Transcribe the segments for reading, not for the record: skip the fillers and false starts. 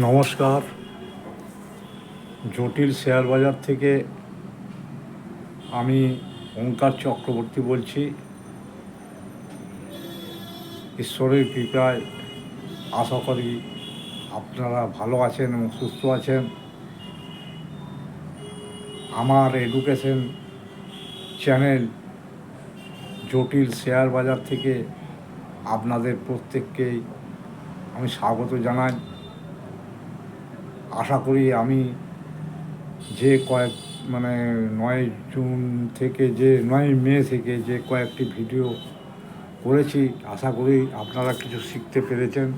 নমস্কার। জটিল শেয়ার বাজার থেকে আমি ওঙ্কার চক্রবর্তী বলছি। ঈশ্বরের কৃপায় আশা করি আপনারা ভালো আছেন এবং সুস্থ আছেন। আমার এডুকেশন চ্যানেল জটিল শেয়ার বাজার থেকে আপনাদের প্রত্যেককেই আমি স্বাগত জানাই। আশা করি আমি যে 9 জুন থেকে 9 মে থেকে যে কয়েকটি ভিডিও করেছি, আশা করি আপনারা কিছু শিখতে পেরেছেন।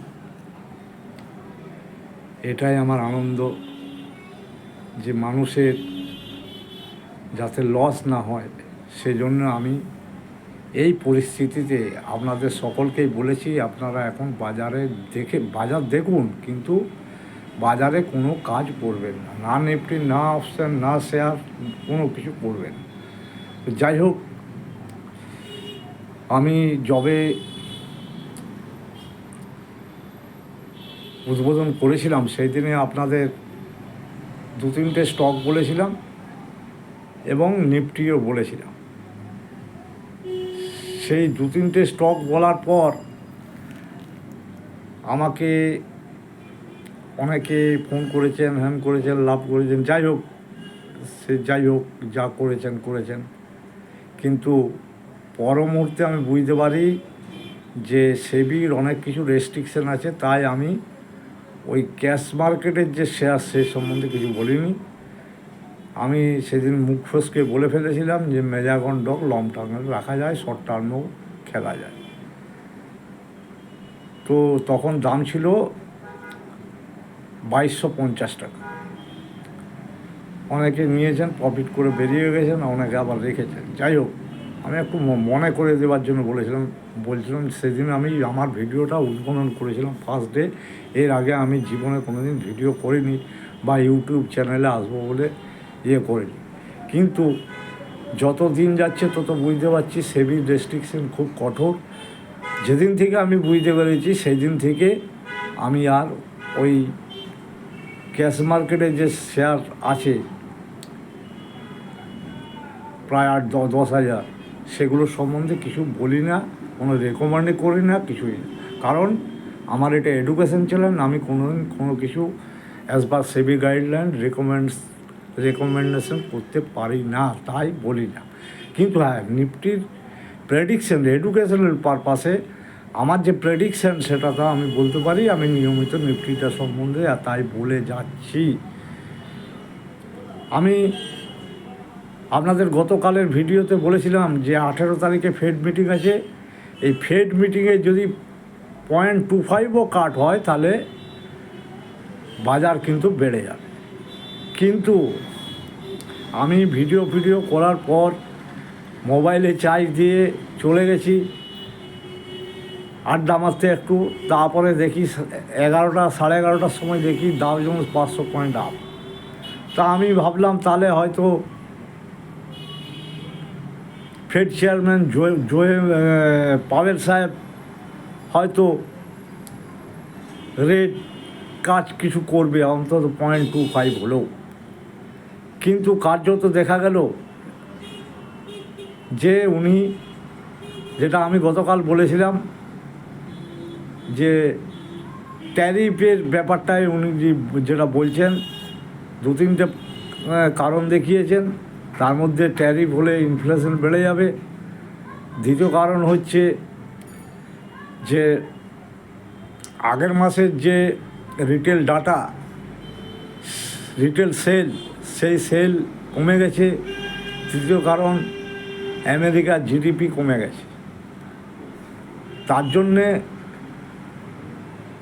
এটাই আমার আনন্দ যে মানুষের যাতে লস না হয়, সেজন্য আমি এই পরিস্থিতিতে আপনাদের সকলকেই বলেছি আপনারা এখন বাজার দেখুন, কিন্তু বাজারে কোনো কাজ করবেন না, না নিফটি, না অপশন, না শেয়ার, কোনো কিছু করবেন। যাই হোক, আমি যবে উদ্বোধন করেছিলাম সেই দিনে আপনাদের 2-3টে স্টক বলেছিলাম এবং নিফটিও বলেছিলাম। সেই 2-3টে স্টক বলার পর আমাকে অনেকে ফোন করেছেন, হ্যান করেছেন, লাভ করেছেন। যাই হোক, যা করেছেন, কিন্তু পর মুহূর্তে আমি বুঝতে পারি যে সেবির অনেক কিছু রেস্ট্রিকশন আছে, তাই আমি ওই ক্যাশ মার্কেটের যে শেয়ার সে সম্বন্ধে কিছু বলিনি। আমি সেদিন মুখ ফসকে বলে ফেলেছিলাম যে মেজাগন ডগ লং টার্মে রাখা যায়, শর্ট টার্মেও খেলা যায়। তো তখন দাম ছিল 2250 টাকা। অনেকে নিয়েছেন, প্রফিট করে বেরিয়ে গেছেন, অনেকে আবার রেখেছেন। যাই হোক, আমি একটু মনে করে দেওয়ার জন্য বলছিলাম সেদিন আমি আমার ভিডিওটা উদ্বোধন করেছিলাম ফার্স্ট ডে। এর আগে আমি জীবনে কোনোদিন ভিডিও করিনি বা ইউটিউব চ্যানেলে আসবো বলে করিনি। কিন্তু যত দিন যাচ্ছে তত বুঝতে পারছি সেবির রেস্ট্রিকশন খুব কঠোর। যেদিন থেকে আমি বুঝতে পেরেছি সেই দিন থেকে আমি আর ওই ক্যাশ মার্কেটে যে শেয়ার আছে প্রায় 8-10 হাজার, সেগুলো সম্বন্ধে কিছু বলি না, কোনো রেকমেন্ডই করি না, কিছুই না। কারণ আমার এটা এডুকেশন চ্যানেল, আমি কোনো কিছু অ্যাজ পার সেবি গাইডলাইন রেকমেন্ডেশন করতে পারি না, তাই বলি না। কিন্তু হ্যাঁ, নিফটির প্রেডিকশন এডুকেশনাল পারপাসে আমার যে প্রেডিকশন সেটা তো আমি বলতে পারি। আমি নিয়মিত নিফটিটা সম্বন্ধে তাই বলে যাচ্ছি। আমি আপনাদের গতকালের ভিডিওতে বলেছিলাম যে 18 তারিখে ফেড মিটিং আছে। এই ফেড মিটিংয়ে যদি 0.25ও কাট হয় তাহলে বাজার কিন্তু বেড়ে যাবে। কিন্তু আমি ভিডিও করার পর মোবাইলে চার্জ দিয়ে চলে গেছি আড্ডা মারতে একটু, তারপরে দেখি 11টার সময় দেখি ডাউ জোন্স 500 পয়েন্ট আপ। তা আমি ভাবলাম তাহলে হয়তো ফেড চেয়ারম্যান পাওয়েল সাহেব হয়তো রেট কাজ কিছু করবে, অন্তত 0.25 হলেও। কিন্তু কার্যত দেখা গেল যে উনি, যেটা আমি গতকাল বলেছিলাম, যে ট্যারিফের ব্যাপারটায় উনি যেটা বলছেন 2-3টে কারণ দেখিয়েছেন। তার মধ্যে ট্যারিফ হলে ইনফ্লেশন বেড়ে যাবে। দ্বিতীয় কারণ হচ্ছে যে আগের মাসের যে রিটেল ডাটা, রিটেল সেই সেল কমে গেছে। তৃতীয় কারণ আমেরিকার জিডিপি কমে গেছে, তার জন্যে।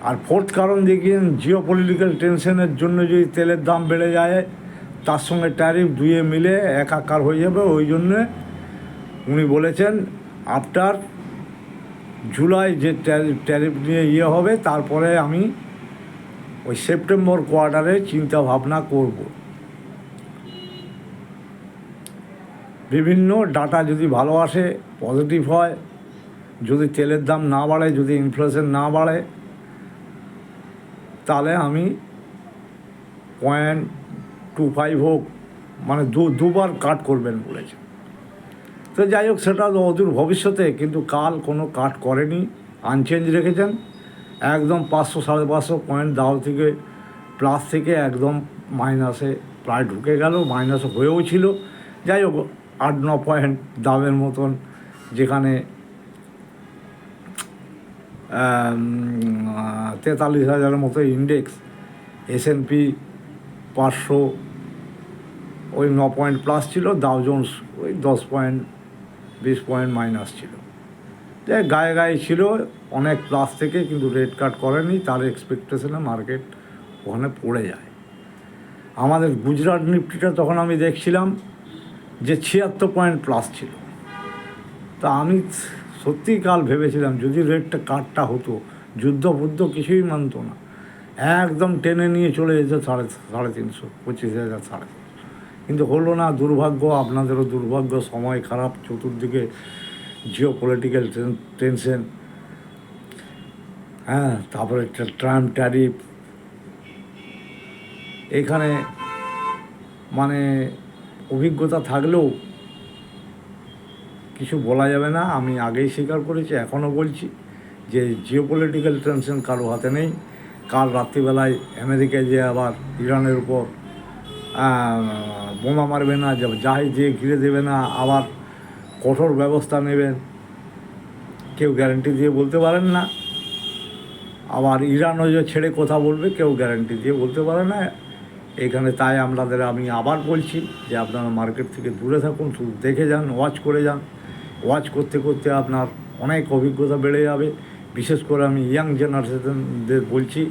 আর ফোর্থ কারণ দেখিয়েন জিও পলিটিক্যাল টেনশনের জন্য যদি তেলের দাম বেড়ে যায়, তার সঙ্গে ট্যারিফ দুয়ে মিলে একাকার হয়ে যাবে। ওই জন্যে উনি বলেছেন আফটার জুলাই যে ট্যারিফ নিয়ে হবে, তারপরে আমি ওই সেপ্টেম্বর কোয়ার্টারে চিন্তা ভাবনা করব। বিভিন্ন ডাটা যদি ভালো আসে, পজিটিভ হয়, যদি তেলের দাম না বাড়ে, যদি ইনফ্লেশন না বাড়ে, তাহলে আমি 0.25 হোক, মানে দুবার কাট করবেন বলেছে। তো যাই হোক, সেটা অদূর ভবিষ্যতে, কিন্তু কাল কোনো কাট করেনি, আনচেঞ্জ রেখেছেন একদম 500-550 পয়েন্ট দাও থেকে প্লাস থেকে একদম মাইনাসে প্রায় ঢুকে গেল, মাইনাস হয়েও ছিল। যাই হোক, 8-9 পয়েন্ট দামের মতন, যেখানে 43,000-এর মতো ইন্ডেক্স, S&P 500 ওই 9 পয়েন্ট প্লাস ছিল, ডাও জোন্স ওই 10-20 পয়েন্ট মাইনাস ছিল। যে গায়ে গায়ে ছিল অনেক প্লাস থেকে, কিন্তু রেট কাট করেনি, তার এক্সপেকটেশনে মার্কেট ওখানে পড়ে যায়। আমাদের গুজরাট নিফটিটা তখন আমি দেখছিলাম যে 76 পয়েন্ট প্লাস ছিল। তা আমি সত্যিই কাল ভেবেছিলাম যদি রেটটা কাটটা হতো, যুদ্ধ কিছুই মানত না, একদম টেনে নিয়ে চলে যেত 350, 25,000, 350। কিন্তু হলো না, দুর্ভাগ্য, আপনাদেরও দুর্ভাগ্য, সময় খারাপ, চতুর্দিকে জিও পলিটিক্যাল টেনশন, হ্যাঁ, তারপরে ট্রাম্প ট্যারিফ, এখানে মানে অভিজ্ঞতা থাকলেও কিছু বলা যাবে না। আমি আগেই স্বীকার করেছি, এখনও বলছি যে জিও পলিটিক্যাল টেনশন কারো হাতে নেই। কাল রাত্রিবেলায় আমেরিকায় যে আবার ইরানের উপর বোমা মারবে না, জাহাজ দিয়ে ঘিরে দেবে না, আবার কঠোর ব্যবস্থা নেবেন, কেউ গ্যারান্টি দিয়ে বলতে পারেন না। আবার ইরানও যে ছেড়ে কথা বলবে, কেউ গ্যারান্টি দিয়ে বলতে পারে না এখানে। তাই আমি আবার বলছি যে আপনারা মার্কেট থেকে দূরে থাকুন, শুধু দেখে যান, ওয়াচ করে যান। ওয়াচ করতে করতে আপনার অনেক অভিজ্ঞতা বেড়ে যাবে। বিশেষ করে আমি ইয়াং জেনারেশনদের বলছি,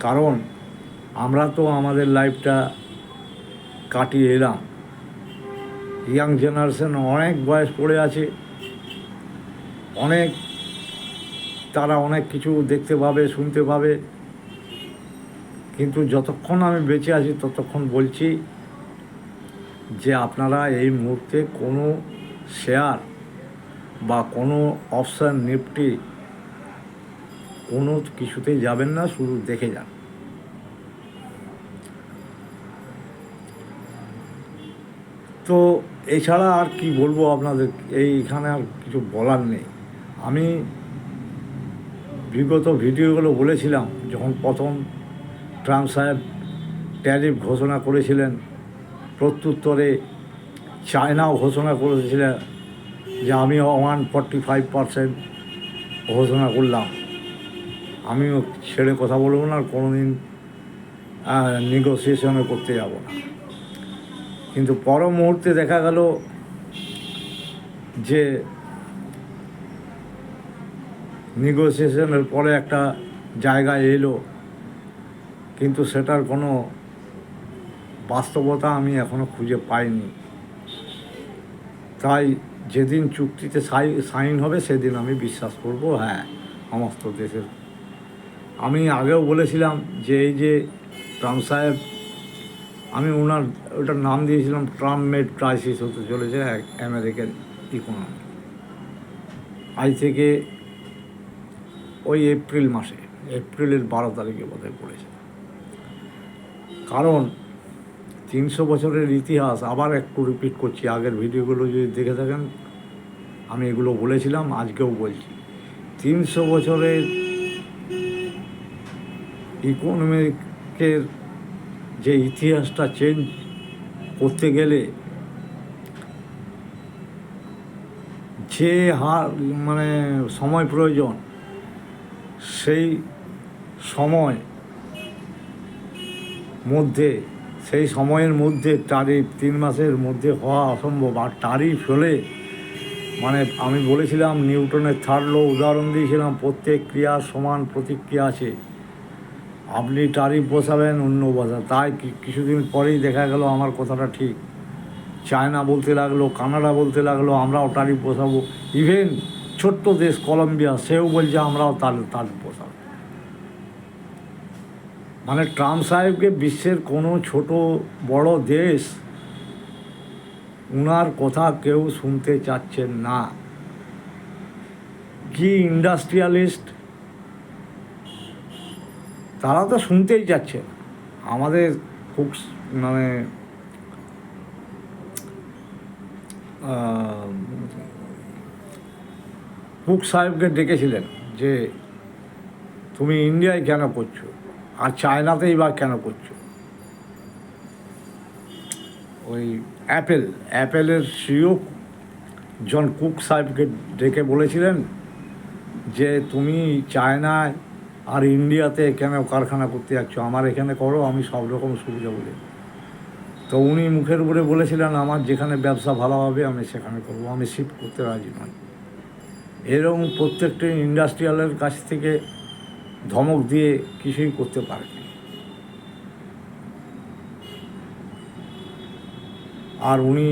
কারণ আমরা তো আমাদের লাইফটা কাটিয়ে এলাম, ইয়াং জেনারেশন অনেক বয়স পড়ে আছে, তারা অনেক কিছু দেখতে পাবে, শুনতে পাবে। কিন্তু যতক্ষণ আমি বেঁচে আছি ততক্ষণ বলছি যে আপনারা এই মুহূর্তে কোনো শেয়ার বা কোনো অপশান, নিফটি, কোনো কিছুতেই যাবেন না, শুধু দেখে যান। তো এছাড়া আর কি বলবো আপনাদের, এইখানে আর কিছু বলার নেই। আমি বিগত ভিডিওগুলো বলেছিলাম, যখন প্রথম ট্রাম্প সাহেব ট্যারিফ ঘোষণা করেছিলেন, প্রত্যুত্তরে চায়নাও ঘোষণা করেছিলেন যে আমিও 145% ঘোষণা করলাম, আমিও ছেড়ে কথা বলবো না, আর কোনো দিন নেগোসিয়েশনে করতে যাব না। কিন্তু পর মুহূর্তে দেখা গেল যে নেগোসিয়েশনের পরে একটা জায়গায় এলো, কিন্তু সেটার কোনো বাস্তবতা আমি এখনও খুঁজে পাইনি। তাই যেদিন চুক্তিতে সাইন হবে সেদিন আমি বিশ্বাস করব, হ্যাঁ, সমস্ত দেশের। আমি আগেও বলেছিলাম যে এই যে ট্রাম্প সাহেব, আমি ওটার নাম দিয়েছিলাম ট্রাম্প মেড ক্রাইসিস হতে চলেছে আমেরিকার ইকোনমি। আজ থেকে ওই এপ্রিলের 12 তারিখে বোধহয় পড়েছে। কারণ 300 বছরের ইতিহাস, আবার একটু রিপিট করছি, আগের ভিডিওগুলো যদি দেখে থাকেন আমি এগুলো বলেছিলাম, আজকেও বলছি। 300 বছরের ইকোনমিকের যে ইতিহাসটা চেঞ্জ করতে গেলে যে হার মানে সময় প্রয়োজন, সেই সময়ের মধ্যে ট্যারিফ 3 মাসের মধ্যে হওয়া অসম্ভব। আর ট্যারিফ হলে মানে আমি বলেছিলাম নিউটনের 3rd ল উদাহরণ দিয়েছিলাম, প্রত্যেক ক্রিয়ার সমান প্রতিক্রিয়া আছে। আপনি ট্যারিফ বসাবেন, অন্য বসা, তাই কিছুদিন পরেই দেখা গেল আমার কথাটা ঠিক। চায়না বলতে লাগলো, কানাডা বলতে লাগলো আমরাও ট্যারিফ বসাবো। ইভেন ছোট্ট দেশ কলম্বিয়া, সেও বলছে আমরাও ট্যারিফ বসাবো। মানে ট্রাম্প সাহেবকে বিশ্বের কোনো ছোট বড় দেশ উনার কথা কেউ শুনতে চাচ্ছেন না। কি ইন্ডাস্ট্রিয়ালিস্ট, তারা তো শুনতেই যাচ্ছে না। আমাদের খুব মানে কুক সাহেবকে ডেকেছিলেন যে তুমি ইন্ডিয়ায় কেন করছো আর চায়নাতেই বা কেন করছো। ওই অ্যাপেলের সিইও জন কুক সাহেবকে ডেকে বলেছিলেন যে তুমি চায়নায় আর ইন্ডিয়াতে কেন কারখানা করতে যাচ্ছ, আমার এখানে করো, আমি সব রকম সুবিধা বলি। তো উনি মুখের উপরে বলেছিলেন আমার যেখানে ব্যবসা ভালো হবে আমি সেখানে করবো, আমি শিফট করতে রাজি নই। এরকম প্রত্যেকটি ইন্ডাস্ট্রিয়ালের কাছ থেকে ধমক দিয়ে কিছুই করতে পারেনি। আর উনি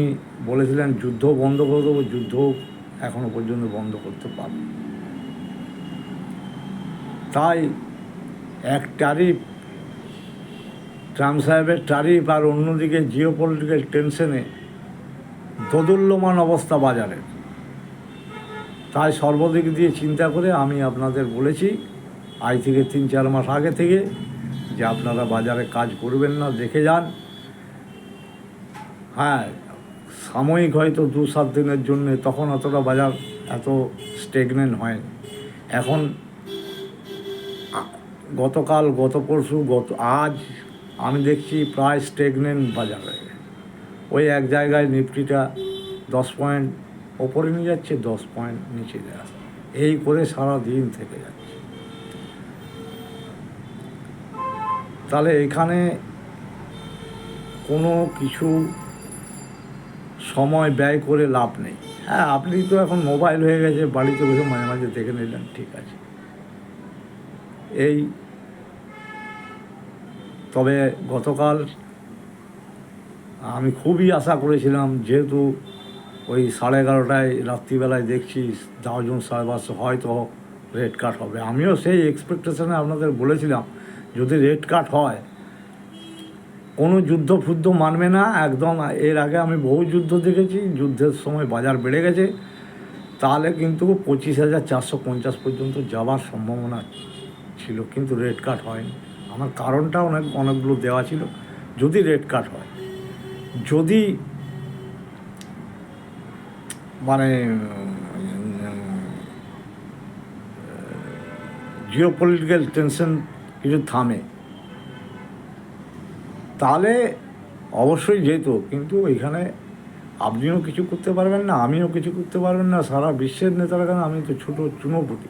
বলেছিলেন যুদ্ধ বন্ধ করে দেবো, যুদ্ধ এখনো পর্যন্ত বন্ধ করতে পারবে। তাই এক ট্যারিফ, ট্রাম্প সাহেবের ট্যারিফ, আর অন্যদিকে জিও পলিটিক্যাল টেনশনে দোদুল্যমান অবস্থা বাজারের। তাই সর্বদিক দিয়ে চিন্তা করে আমি আপনাদের বলেছি আজ থেকে 3-4 মাস আগে থেকে যে আপনারা বাজারে কাজ করবেন না, দেখে যান। হ্যাঁ, সাময়িক হয়তো 2-7 দিনের জন্যে, তখন অতটা বাজার এত স্টেগনেন্ট হয়নি। এখন গতকাল, গত পরশু, আজ আমি দেখছি প্রায় স্টেগনেন্ট বাজার হয়ে গেছে। ওই এক জায়গায় নিফটিটা 10 পয়েন্ট ওপরে নিয়ে যাচ্ছে, 10 পয়েন্ট নিচে যাচ্ছে, এই করে সারা দিন থেকে যাচ্ছে। তাহলে এখানে কোনো কিছু সময় ব্যয় করে লাভ নেই। হ্যাঁ, আপনি তো এখন মোবাইল হয়ে গেছে, বাড়িতে বসে মাঝে মাঝে দেখে নিলেন, ঠিক আছে। এই তবে গতকাল আমি খুবই আশা করেছিলাম, যেহেতু ওই 11:30টায় রাত্রিবেলায় দেখছি ডাও জোন্স 550 হয়তো রেড কাট হবে। আমিও সেই এক্সপেকটেশনে আপনাদের বলেছিলাম যদি রেড কাট হয় কোনো যুদ্ধ ফুদ্ধ মানবে না একদম। এর আগে আমি বহু যুদ্ধ দেখেছি, যুদ্ধের সময় বাজার বেড়ে গেছে, তাহলে কিন্তু 25,450 পর্যন্ত যাওয়ার সম্ভাবনা ছিল, কিন্তু রেড কাট হয়নি। আমার কারণটা অনেকগুলো দেওয়া ছিল। যদি রেড কাট হয়, যদি মানে জিও পলিটিক্যাল টেনশন কিছু থামে, তাহলে অবশ্যই যেত। কিন্তু এখানে আপনিও কিছু করতে পারবেন না, আমিও কিছু করতে পারবেন না, সারা বিশ্বের নেতারা কেন, আমি তো ছোটো চুনোপুটি।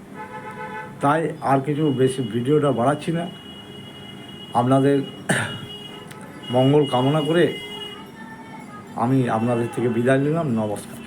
তাই আর কিছু বেশি ভিডিওটা বাড়াচ্ছি না। আপনাদের মঙ্গল কামনা করে আমি আপনাদের থেকে বিদায় নিলাম। নমস্কার।